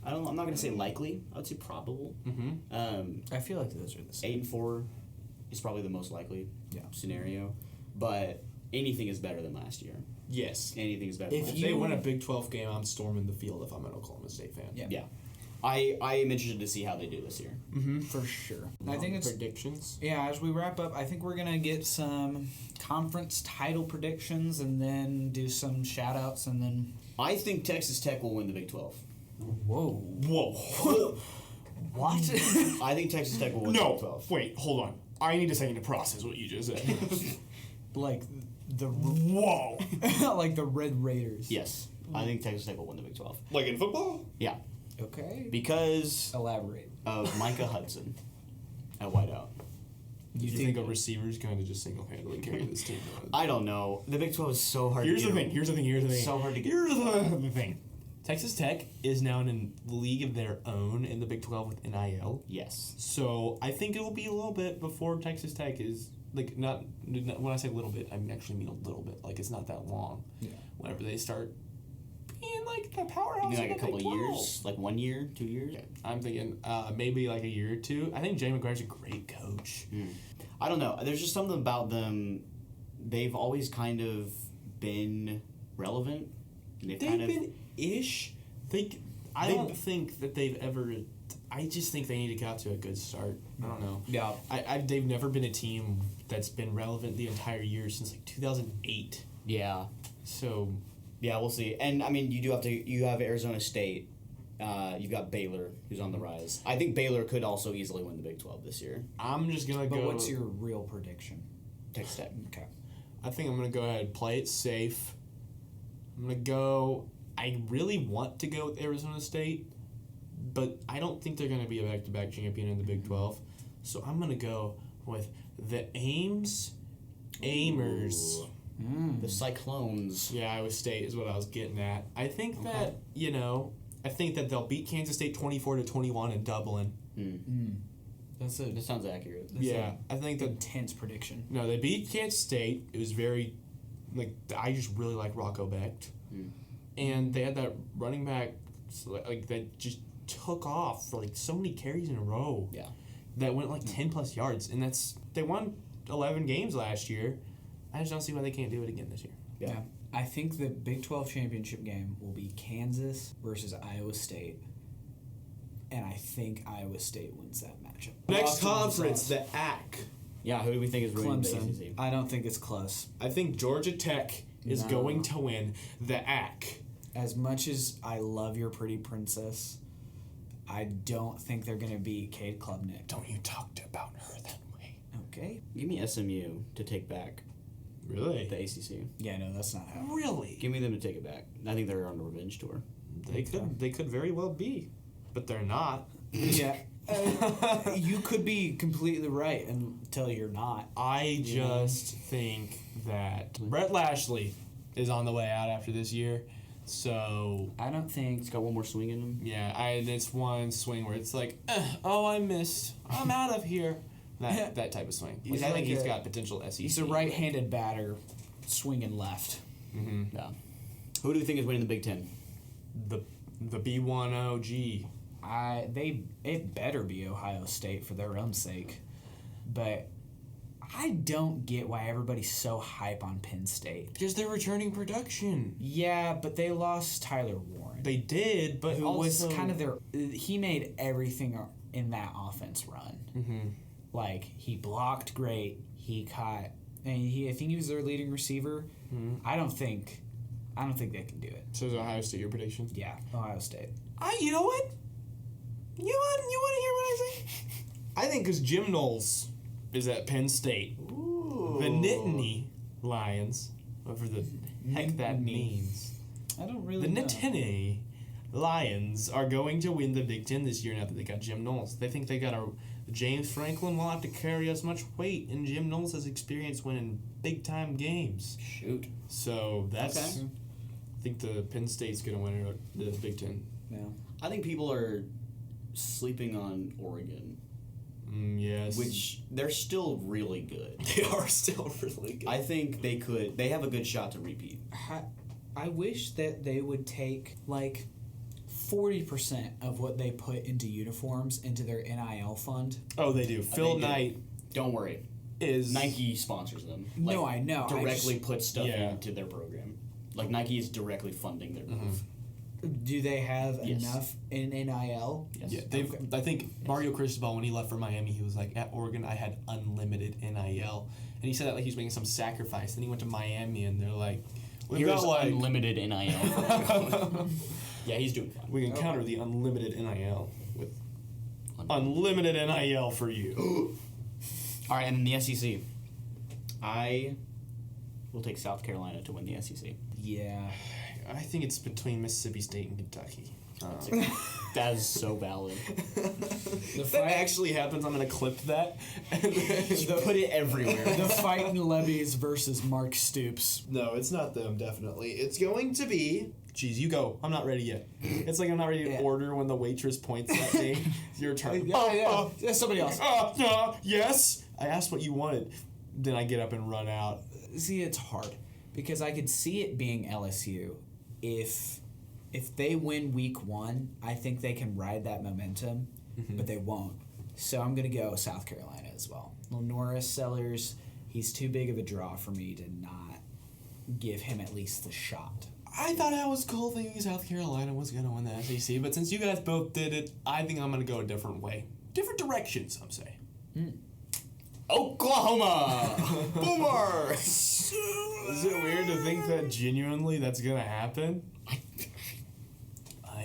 I'm not going to say likely. I would say probable. Mm-hmm. I feel like those are the same. 8-4 is probably the most likely scenario. But anything is better than last year. Yes. Anything is better than last year. If they win a Big 12 game, I'm storming the field if I'm an Oklahoma State fan. Yeah. I am interested to see how they do this year. Mm-hmm. For sure. I think it's predictions. Yeah, as we wrap up, I think we're going to get some conference title predictions and then do some shout-outs and then... I think Texas Tech will win the Big 12. Whoa. What? I think Texas Tech will win the Big 12. Wait, hold on. I need a second to process what you just said. Like the... Whoa. Like the Red Raiders. Yes. I think Texas Tech will win the Big 12. Like in football? Yeah. Okay. Because... Elaborate. Of Micah Hudson at wideout. You think a receiver is going to just single-handedly carry this team? I don't know. The Big 12 is so hard to get. Here's the thing. So hard to get. Here's the thing. Texas Tech is now in a league of their own in the Big 12 with NIL. Yes. So I think it will be a little bit before Texas Tech is, not when I say a little bit, I actually mean a little bit. It's not that long. Yeah. Whenever they start being the powerhouse. You mean a couple of years? 1 year, 2 years? Yeah. I'm thinking maybe a year or two. I think Jay McGuire's a great coach. I don't know. There's just something about them. They've always kind of been relevant. They've been ish. I don't think that they've ever. I just think they need to get out to a good start. I don't know. Yeah. They've never been a team that's been relevant the entire year since 2008. Yeah. So. Yeah, we'll see. And I mean, you have Arizona State. You've got Baylor, who's on the rise. I think Baylor could also easily win the Big 12 this year. I'm just going to go... But what's your real prediction? Texas Tech. Okay. I think I'm going to go ahead and play it safe. I'm going to go... I really want to go with Arizona State, but I don't think they're going to be a back-to-back champion in the Big 12. So I'm going to go with the Aimers. The Cyclones. Yeah, Iowa State is what I was getting at. I think that, I think that they'll beat Kansas State 24-21 in Dublin. That's That sounds accurate. I think that intense prediction. No, they beat Kansas State. It was very, I just really like Rocco Becht, and they had that running back, that just took off for like so many carries in a row. Yeah. That went like 10 plus yards, and they won 11 games last year. I just don't see why they can't do it again this year. Yeah. I think the Big 12 championship game will be Kansas versus Iowa State. And I think Iowa State wins that matchup. Next conference, the AC. Yeah, who do we think is winning the Clemson. ACC? I don't think it's close. I think Georgia Tech is going to win the AC. As much as I love your pretty princess, I don't think they're going to be Cade Klubnik. Don't you talk about her that way. Okay. Give me SMU to take back Really? the ACC. Yeah, no, that's not how. Really? Give me them to take it back. I think they're on a revenge tour. They could very well be, but they're not. Yeah. You could be completely right until you're not. I just think that Brett Lashley is on the way out after this year. So I don't think. He's got one more swing in him. yeah, it's one swing where it's like, oh, I missed. I'm out of here. That type of swing. He's I think like he's a- got potential SEC. He's a right-handed batter swinging left. Mm-hmm. Yeah. Who do you think is winning the Big Ten? The B10G. It better be Ohio State for their own sake, but I don't get why everybody's so hype on Penn State. Because they're returning production. Yeah, but they lost Tyler Warren. They did, but who also was kind of he made everything in that offense run. Mm-hmm. Like, he blocked great. He caught, and I think he was their leading receiver. Mm-hmm. I don't think they can do it. So is Ohio State your prediction? Yeah, Ohio State. You know what? You want to hear what I say? I think because Jim Knowles is at Penn State. Ooh. The Nittany Lions, whatever the heck that means. I don't really The know. Nittany Lions are going to win the Big Ten this year now that they got Jim Knowles. They think they got James Franklin will have to carry as much weight, and Jim Knowles has experience winning big-time games. Shoot. So that's... Okay. I think the Penn State's going to win the Big Ten. Yeah. I think people are sleeping on Oregon, Yes. which they're still really good. They are still really good. I think they have a good shot to repeat. I wish that they would take, like, 40% of what they put into uniforms into their NIL fund. Oh, they do. Phil They do. Knight Don't worry. is... Nike sponsors them. No, I know. Directly put stuff Yeah. into their program. Like, Nike is directly funding their move. Do they have Yes. enough in NIL? Yes. Yeah, they've. I think Mario Cristobal, when he left for Miami, he was like, at Oregon, I had unlimited NIL. And he said that like he was making some sacrifice. Then he went to Miami, and they're like, we've Here's got like... unlimited NIL. Yeah, he's doing fine. We can counter the unlimited NIL with unlimited NIL for you. All right, and then the SEC. I will take South Carolina to win the SEC. Yeah. I think it's between Mississippi State and Kentucky. That is so valid. If that actually happens, I'm going to clip that. Put it everywhere. The Fightin' Levies versus Mark Stoops. No, it's not them, definitely. It's going to be... Jeez, you go. I'm not ready yet. It's like I'm not ready to order when the waitress points at me. It's your turn. Yeah, somebody else. Yes. I asked what you wanted. Then I get up and run out. See, it's hard because I could see it being LSU. If they win week 1, I think they can ride that momentum, but they won't. So I'm going to go South Carolina as well. Norris Sellers, he's too big of a draw for me to not give him at least the shot. I thought I was cool thinking South Carolina was going to win the SEC, but since you guys both did it, I think I'm going to go a different way. Different direction, some say. Oklahoma! Boomer! Is it weird to think that genuinely that's going to happen? I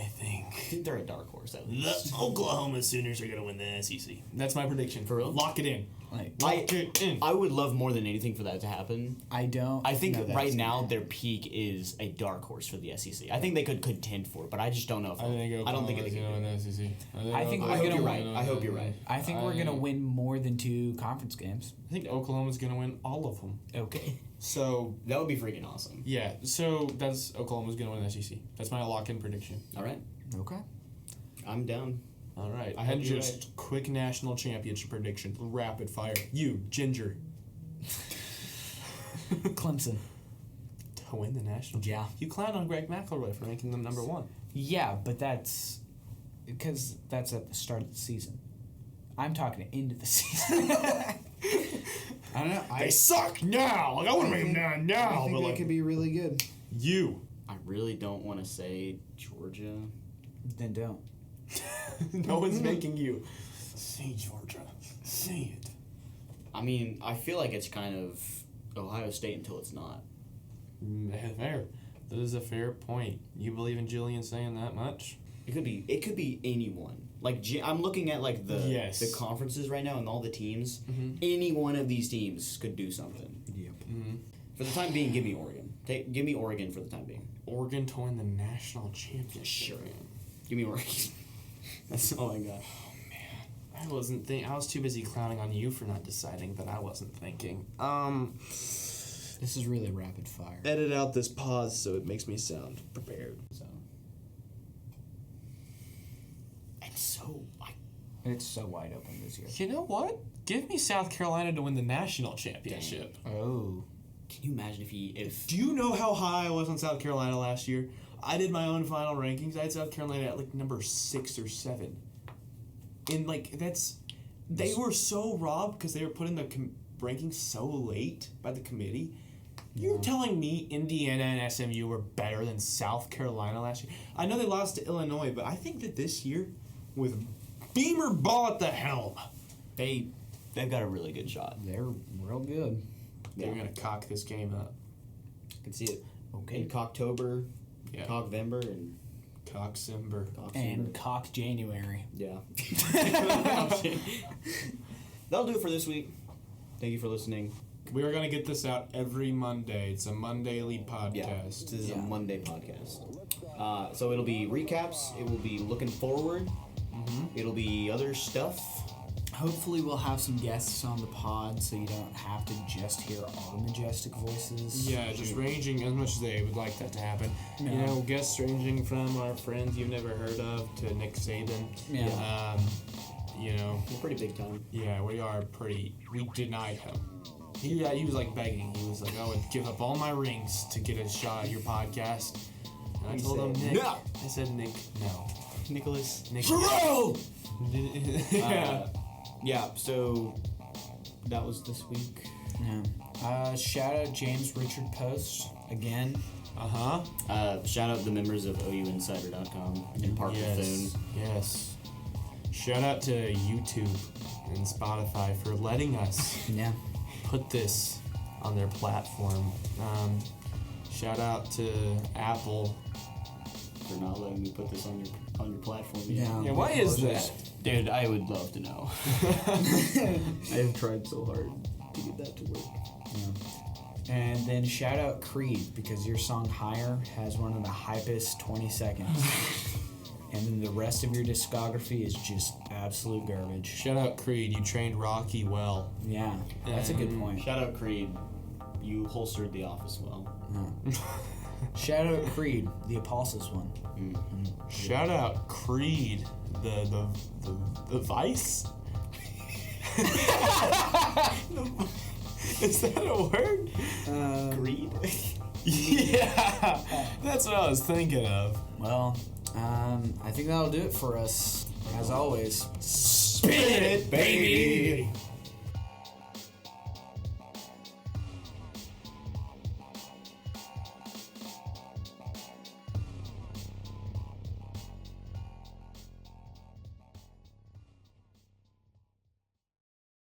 think They're a dark horse, at the least. Oklahoma Sooners are going to win the SEC. That's my prediction. For real? Lock it in. Lock it in. I would love more than anything for that to happen. I think Right now their peak is a dark horse for the SEC. I think they could contend for it, but I just don't know if I don't think it's going to win the SEC. I think I we're hope gonna you're win. right. I hope you're right. I think we're going to win more than 2 conference games. I think Oklahoma's going to win all of them. Okay. So, That would be freaking awesome. yeah. So, that's Oklahoma's going to win the SEC. That's my lock-in prediction. All right. Okay. I'm down. All right. I hope And you're just quick national championship prediction. Rapid fire. You, Ginger. Clemson. To win the national Yeah. You clown on Greg McElroy for ranking them number 1. Yeah, but that's because that's at the start of the season. I'm talking into the season. I don't know. They suck now. Like I want to make them now. I think but they like could be really good. I really don't want to say Georgia. Then don't. No one's making you say Georgia. Say it. I mean, I feel like it's kind of Ohio State until it's not. Fair. That is a fair point. You believe in Jillian saying that much? It could be anyone. Like I'm looking at like the conferences right now and all the teams. Mm-hmm. Any one of these teams could do something. Yep. Mm-hmm. For the time being, give me Oregon. Give me Oregon for the time being. Oregon to win the national championship. Sure. Give me Oregon. That's all I got. Oh man, I wasn't I was too busy clowning on you for not deciding that I wasn't thinking. This is really rapid fire. Edit out this pause so it makes me sound prepared. So. It's so wide open this year. You know what? Give me South Carolina to win the national championship. Oh. Can you imagine if Do you know how high I was on South Carolina last year? I did my own final rankings. I had South Carolina at like number 6 or 7. And like they were so robbed because they were put in the rankings so late by the committee. You're telling me Indiana and SMU were better than South Carolina last year? I know they lost to Illinois, but I think that this year, with Beamer Ball at the helm, they've got a really good shot. They're real good. they're going to cock this game up. I can see it. Okay. In Cocktober, Yeah. Cockvember, and Cocksimber. And Cock January. Yeah. That'll do it for this week. Thank you for listening. We are going to get this out every Monday. It's a Monday-ly podcast. Yeah, this is a Monday podcast. So it'll be recaps. It will be looking forward. Mm-hmm. It'll be other stuff. Hopefully we'll have some guests on the pod so you don't have to just hear our majestic voices. Yeah, just ranging as much as they would like that to happen. No. You know, guests ranging from our friends you've never heard of to Nick Saban. Yeah. You know. We're pretty big time. Yeah, we denied him. He was like begging. He was like, I would give up all my rings to get a shot at your podcast. And I told him, Nick. No! I said, Nick, no. Nicholas. Nick. Jerome! Yeah. Yeah, so that was this week. Yeah. Shout out James Richard Post again. Shout out the members of OUinsider.com and Parker Thune. Yes. Shout out to YouTube and Spotify for letting us put this on their platform. Shout out to Apple for not letting me put this on your platform. Yeah. Why is that? Dude, I would love to know. I have tried so hard to get that to work. Yeah. And then shout out Creed, because your song Higher has one of the hypest 20 seconds. And then the rest of your discography is just absolute garbage. Shout out Creed, you trained Rocky well. Yeah, that's a good point. Shout out Creed, you holstered the office well. Yeah. Shout out Creed, the Apostles one. Shout out Creed, the Vice? Is that a word? Creed? Yeah, that's what I was thinking of. Well, I think that'll do it for us. As always, Spin it, baby!